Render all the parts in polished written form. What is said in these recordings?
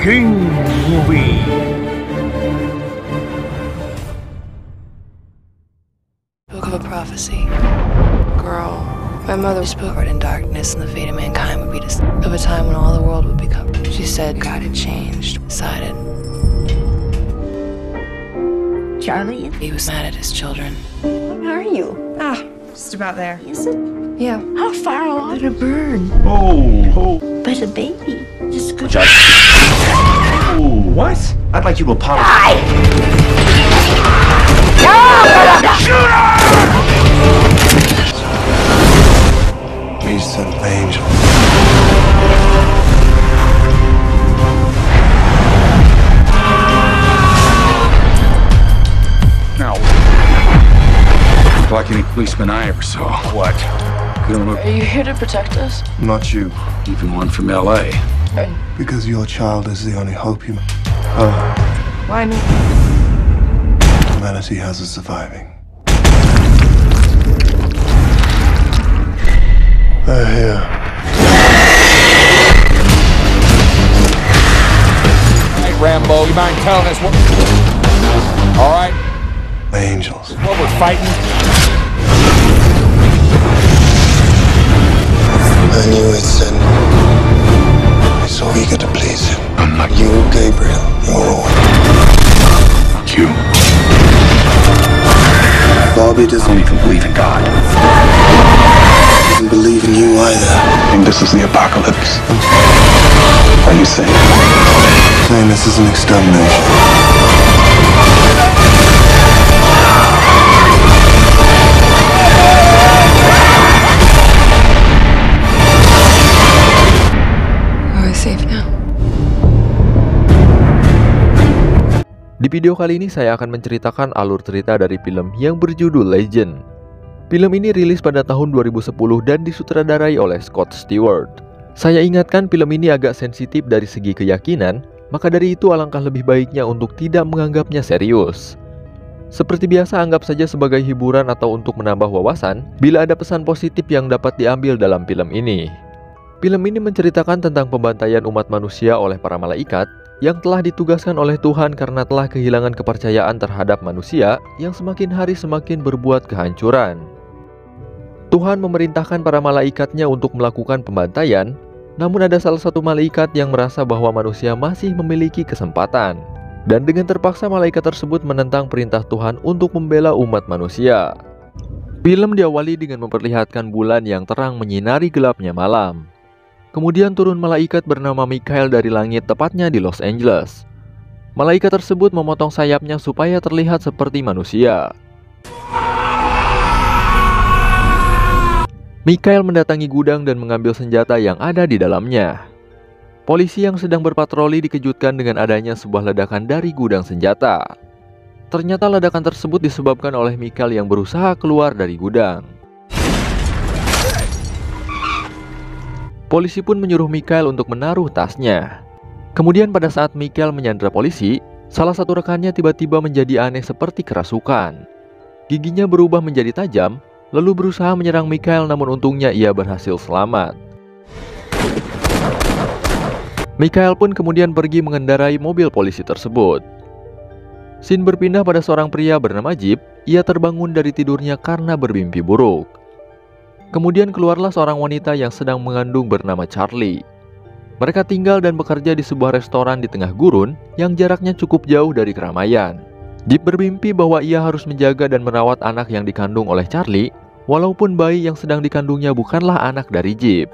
King Movie. Book of a prophecy. Girl, my mother spoke in darkness, and the fate of mankind would be of a time when all the world would be covered. She said God had changed, decided. Charlie? He was mad at his children. Where are you? Just about there. Is it? Yeah. How far along? But a bird. Oh. But a baby. Just good. Oh. What? I'd like you to apologize. We sent an angel. Now, like any policeman I ever saw. What? Are you here to protect us? Not you, Even one from L.A. because your child is the only hope Why me? humanity has of surviving. They're here. Hey, Rambo, you mind telling us what? All right, Angels. what we're fighting? I knew he'd sin. He's so eager to please him. I'm not You, Gabriel, you're all. you. Bobby I doesn't don't even believe in God. believe in you either. I think this is the apocalypse. Are you saying? Saying this is an extermination. Are we safe now? Di video kali ini saya akan menceritakan alur cerita dari film yang berjudul Legend. Film ini rilis pada tahun 2010 dan disutradarai oleh Scott Stewart. Saya ingatkan film ini agak sensitif dari segi keyakinan, maka dari itu alangkah lebih baiknya untuk tidak menganggapnya serius. Seperti biasa, anggap saja sebagai hiburan atau untuk menambah wawasan bila ada pesan positif yang dapat diambil dalam film ini. Film ini menceritakan tentang pembantaian umat manusia oleh para malaikat yang telah ditugaskan oleh Tuhan karena telah kehilangan kepercayaan terhadap manusia yang semakin hari semakin berbuat kehancuran. Tuhan memerintahkan para malaikatnya untuk melakukan pembantaian, namun ada salah satu malaikat yang merasa bahwa manusia masih memiliki kesempatan. Dan dengan terpaksa malaikat tersebut menentang perintah Tuhan untuk membela umat manusia. Film diawali dengan memperlihatkan bulan yang terang menyinari gelapnya malam. Kemudian turun malaikat bernama Michael dari langit, tepatnya di Los Angeles. Malaikat tersebut memotong sayapnya supaya terlihat seperti manusia. Michael mendatangi gudang dan mengambil senjata yang ada di dalamnya. Polisi yang sedang berpatroli dikejutkan dengan adanya sebuah ledakan dari gudang senjata. Ternyata ledakan tersebut disebabkan oleh Michael yang berusaha keluar dari gudang. Polisi pun menyuruh Michael untuk menaruh tasnya. Kemudian pada saat Michael menyandera polisi, salah satu rekannya tiba-tiba menjadi aneh seperti kerasukan. Giginya berubah menjadi tajam, lalu berusaha menyerang Michael, namun untungnya ia berhasil selamat. Michael pun kemudian pergi mengendarai mobil polisi tersebut. Scene berpindah pada seorang pria bernama Jeep. Ia terbangun dari tidurnya karena bermimpi buruk. Kemudian keluarlah seorang wanita yang sedang mengandung bernama Charlie. Mereka tinggal dan bekerja di sebuah restoran di tengah gurun yang jaraknya cukup jauh dari keramaian. Jeep bermimpi bahwa ia harus menjaga dan merawat anak yang dikandung oleh Charlie, walaupun bayi yang sedang dikandungnya bukanlah anak dari Jeep.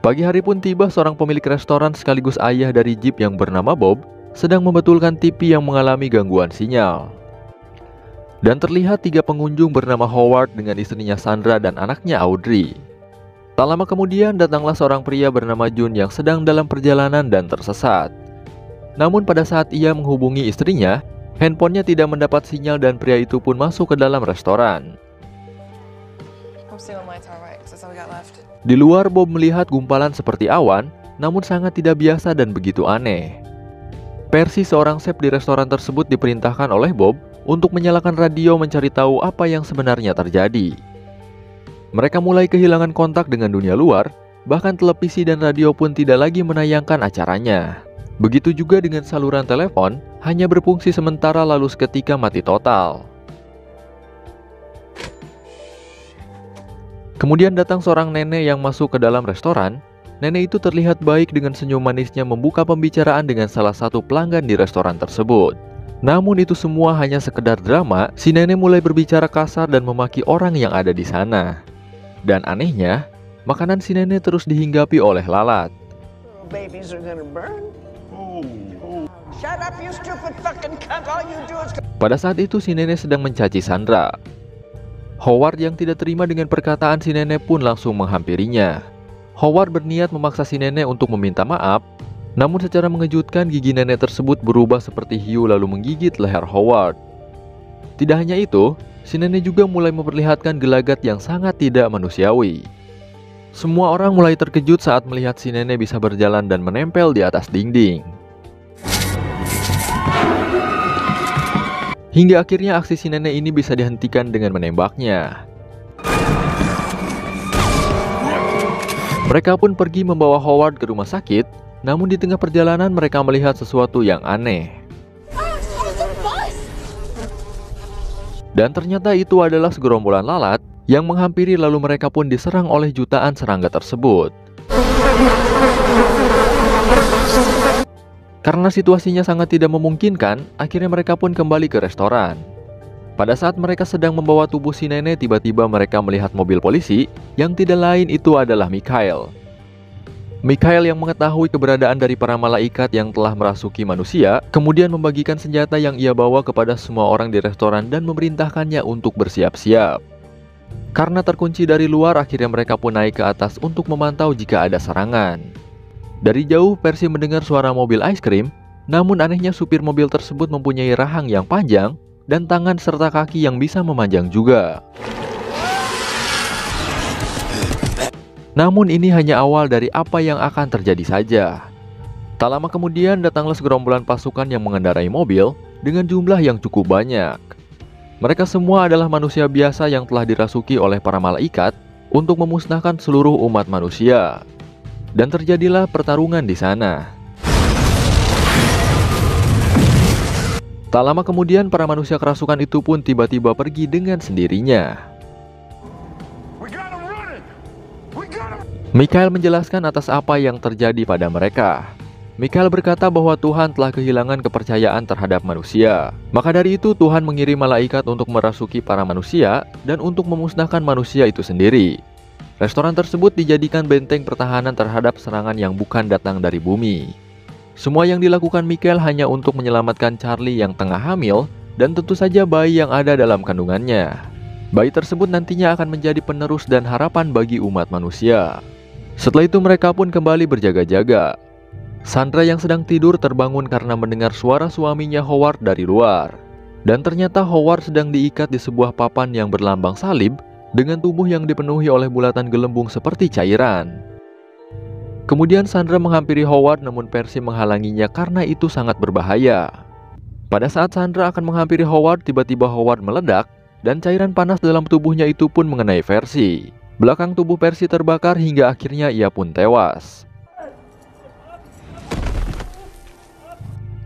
Pagi hari pun tiba, seorang pemilik restoran sekaligus ayah dari Jeep yang bernama Bob sedang membetulkan TV yang mengalami gangguan sinyal. Dan terlihat 3 pengunjung bernama Howard dengan istrinya Sandra dan anaknya Audrey. Tak lama kemudian datanglah seorang pria bernama Jun yang sedang dalam perjalanan dan tersesat. Namun pada saat ia menghubungi istrinya, handphonenya tidak mendapat sinyal dan pria itu pun masuk ke dalam restoran. Di luar, Bob melihat gumpalan seperti awan, namun sangat tidak biasa dan begitu aneh. Percy, seorang chef di restoran tersebut, diperintahkan oleh Bob untuk menyalakan radio mencari tahu apa yang sebenarnya terjadi. Mereka mulai kehilangan kontak dengan dunia luar bahkan televisi dan radio pun tidak lagi menayangkan acaranya. Begitu juga dengan saluran telepon, hanya berfungsi sementara lalu seketika mati total. Kemudian datang seorang nenek yang masuk ke dalam restoran. Nenek itu terlihat baik dengan senyum manisnya membuka pembicaraan dengan salah satu pelanggan di restoran tersebut. Namun itu semua hanya sekedar drama. Si nenek mulai berbicara kasar dan memaki orang yang ada di sana. Dan anehnya, makanan si nenek terus dihinggapi oleh lalat. Pada saat itu si nenek sedang mencaci Sandra. Howard yang tidak terima dengan perkataan si nenek pun langsung menghampirinya. Howard berniat memaksa si nenek untuk meminta maaf. Namun secara mengejutkan gigi nenek tersebut berubah seperti hiu lalu menggigit leher Howard. Tidak hanya itu, si nenek juga mulai memperlihatkan gelagat yang sangat tidak manusiawi. Semua orang mulai terkejut saat melihat si nenek bisa berjalan dan menempel di atas dinding. Hingga akhirnya aksi si nenek ini bisa dihentikan dengan menembaknya. Mereka pun pergi membawa Howard ke rumah sakit. Namun di tengah perjalanan mereka melihat sesuatu yang aneh. Dan ternyata itu adalah segerombolan lalat yang menghampiri lalu mereka pun diserang oleh jutaan serangga tersebut. Karena situasinya sangat tidak memungkinkan, akhirnya mereka pun kembali ke restoran. Pada saat mereka sedang membawa tubuh si nenek, tiba-tiba mereka melihat mobil polisi yang tidak lain itu adalah Mikhail. Mikhail yang mengetahui keberadaan dari para malaikat yang telah merasuki manusia, kemudian membagikan senjata yang ia bawa kepada semua orang di restoran dan memerintahkannya untuk bersiap-siap. Karena terkunci dari luar, akhirnya mereka pun naik ke atas untuk memantau jika ada serangan. Dari jauh, Percy mendengar suara mobil es krim, namun anehnya supir mobil tersebut mempunyai rahang yang panjang dan tangan serta kaki yang bisa memanjang juga. Namun ini hanya awal dari apa yang akan terjadi saja. Tak lama kemudian datanglah segerombolan pasukan yang mengendarai mobil dengan jumlah yang cukup banyak. Mereka semua adalah manusia biasa yang telah dirasuki oleh para malaikat untuk memusnahkan seluruh umat manusia. Dan terjadilah pertarungan di sana. Tak lama kemudian para manusia kerasukan itu pun tiba-tiba pergi dengan sendirinya. Mikhail menjelaskan atas apa yang terjadi pada mereka. Mikhail berkata bahwa Tuhan telah kehilangan kepercayaan terhadap manusia. Maka dari itu Tuhan mengirim malaikat untuk merasuki para manusia dan untuk memusnahkan manusia itu sendiri. Restoran tersebut dijadikan benteng pertahanan terhadap serangan yang bukan datang dari bumi. Semua yang dilakukan Mikhail hanya untuk menyelamatkan Charlie yang tengah hamil dan tentu saja bayi yang ada dalam kandungannya. Bayi tersebut nantinya akan menjadi penerus dan harapan bagi umat manusia. Setelah itu mereka pun kembali berjaga-jaga. Sandra yang sedang tidur terbangun karena mendengar suara suaminya Howard dari luar. Dan ternyata Howard sedang diikat di sebuah papan yang berlambang salib dengan tubuh yang dipenuhi oleh bulatan gelembung seperti cairan. Kemudian Sandra menghampiri Howard namun Percy menghalanginya karena itu sangat berbahaya. Pada saat Sandra akan menghampiri Howard, tiba-tiba Howard meledak dan cairan panas dalam tubuhnya itu pun mengenai Percy. Belakang tubuh Percy terbakar hingga akhirnya ia pun tewas.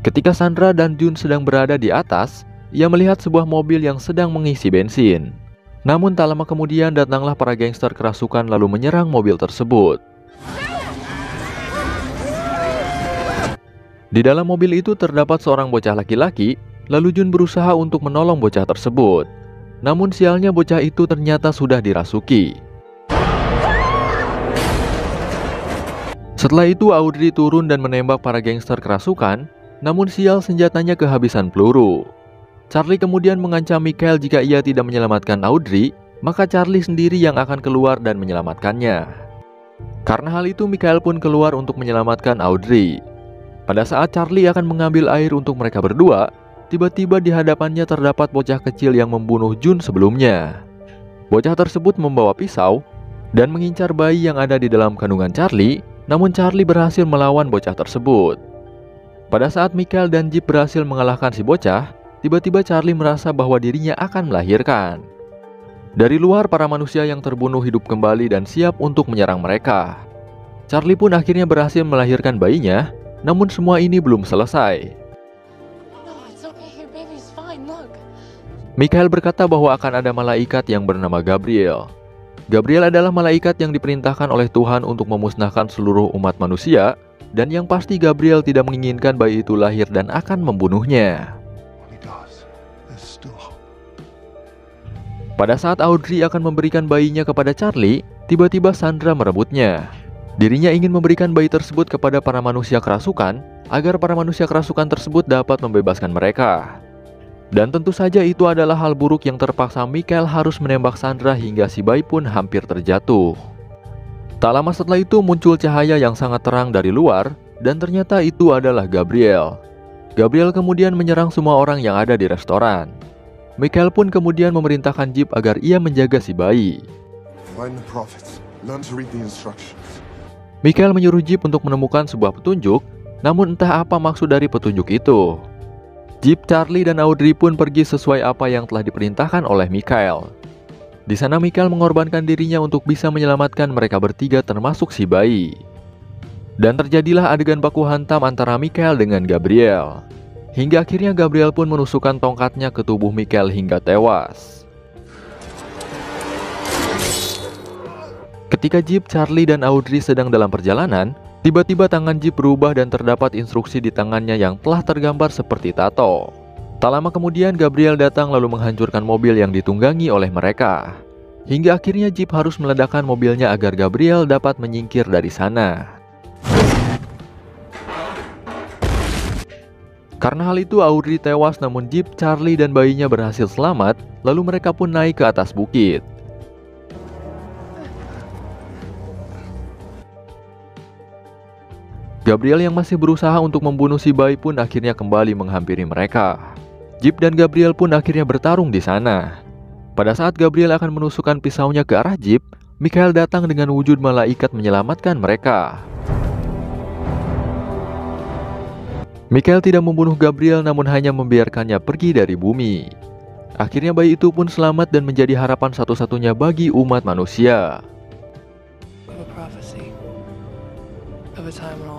Ketika Sandra dan June sedang berada di atas, ia melihat sebuah mobil yang sedang mengisi bensin. Namun tak lama kemudian datanglah para gangster kerasukan lalu menyerang mobil tersebut. Di dalam mobil itu terdapat seorang bocah laki-laki, lalu June berusaha untuk menolong bocah tersebut. Namun sialnya bocah itu ternyata sudah dirasuki. Setelah itu Audrey turun dan menembak para gangster kerasukan, namun sial senjatanya kehabisan peluru. Charlie kemudian mengancam Mikhail jika ia tidak menyelamatkan Audrey, maka Charlie sendiri yang akan keluar dan menyelamatkannya. Karena hal itu Mikhail pun keluar untuk menyelamatkan Audrey. Pada saat Charlie akan mengambil air untuk mereka berdua, tiba-tiba di hadapannya terdapat bocah kecil yang membunuh June sebelumnya. Bocah tersebut membawa pisau dan mengincar bayi yang ada di dalam kandungan Charlie, namun Charlie berhasil melawan bocah tersebut. Pada saat Mikhail dan Jeep berhasil mengalahkan si bocah, tiba-tiba Charlie merasa bahwa dirinya akan melahirkan. Dari luar, para manusia yang terbunuh hidup kembali dan siap untuk menyerang mereka. Charlie pun akhirnya berhasil melahirkan bayinya, namun semua ini belum selesai. Michael berkata bahwa akan ada malaikat yang bernama Gabriel. Gabriel adalah malaikat yang diperintahkan oleh Tuhan untuk memusnahkan seluruh umat manusia, dan yang pasti Gabriel tidak menginginkan bayi itu lahir dan akan membunuhnya. Pada saat Audrey akan memberikan bayinya kepada Charlie, tiba-tiba Sandra merebutnya. Dirinya ingin memberikan bayi tersebut kepada para manusia kerasukan, agar para manusia kerasukan tersebut dapat membebaskan mereka. Dan tentu saja itu adalah hal buruk yang terpaksa Michael harus menembak Sandra hingga si bayi pun hampir terjatuh. Tak lama setelah itu muncul cahaya yang sangat terang dari luar, dan ternyata itu adalah Gabriel. Gabriel kemudian menyerang semua orang yang ada di restoran. Michael pun kemudian memerintahkan Jeep agar ia menjaga si bayi. Michael menyuruh Jeep untuk menemukan sebuah petunjuk, namun entah apa maksud dari petunjuk itu. Jeep, Charlie, dan Audrey pun pergi sesuai apa yang telah diperintahkan oleh Michael. Di sana Michael mengorbankan dirinya untuk bisa menyelamatkan mereka bertiga termasuk si bayi. Dan terjadilah adegan baku hantam antara Michael dengan Gabriel. Hingga akhirnya Gabriel pun menusukkan tongkatnya ke tubuh Michael hingga tewas. Ketika Jeep, Charlie, dan Audrey sedang dalam perjalanan, tiba-tiba tangan Jeep berubah dan terdapat instruksi di tangannya yang telah tergambar seperti tato. Tak lama kemudian Gabriel datang lalu menghancurkan mobil yang ditunggangi oleh mereka. Hingga akhirnya Jeep harus meledakkan mobilnya agar Gabriel dapat menyingkir dari sana. Karena hal itu Audrey tewas, namun Jeep, Charlie, dan bayinya berhasil selamat, lalu mereka pun naik ke atas bukit. Gabriel yang masih berusaha untuk membunuh si bayi pun akhirnya kembali menghampiri mereka. Jeep dan Gabriel pun akhirnya bertarung di sana. Pada saat Gabriel akan menusukkan pisaunya ke arah Jeep, Michael datang dengan wujud malaikat menyelamatkan mereka. Michael tidak membunuh Gabriel namun hanya membiarkannya pergi dari bumi. Akhirnya bayi itu pun selamat dan menjadi harapan satu-satunya bagi umat manusia. Of a prophecy of a time when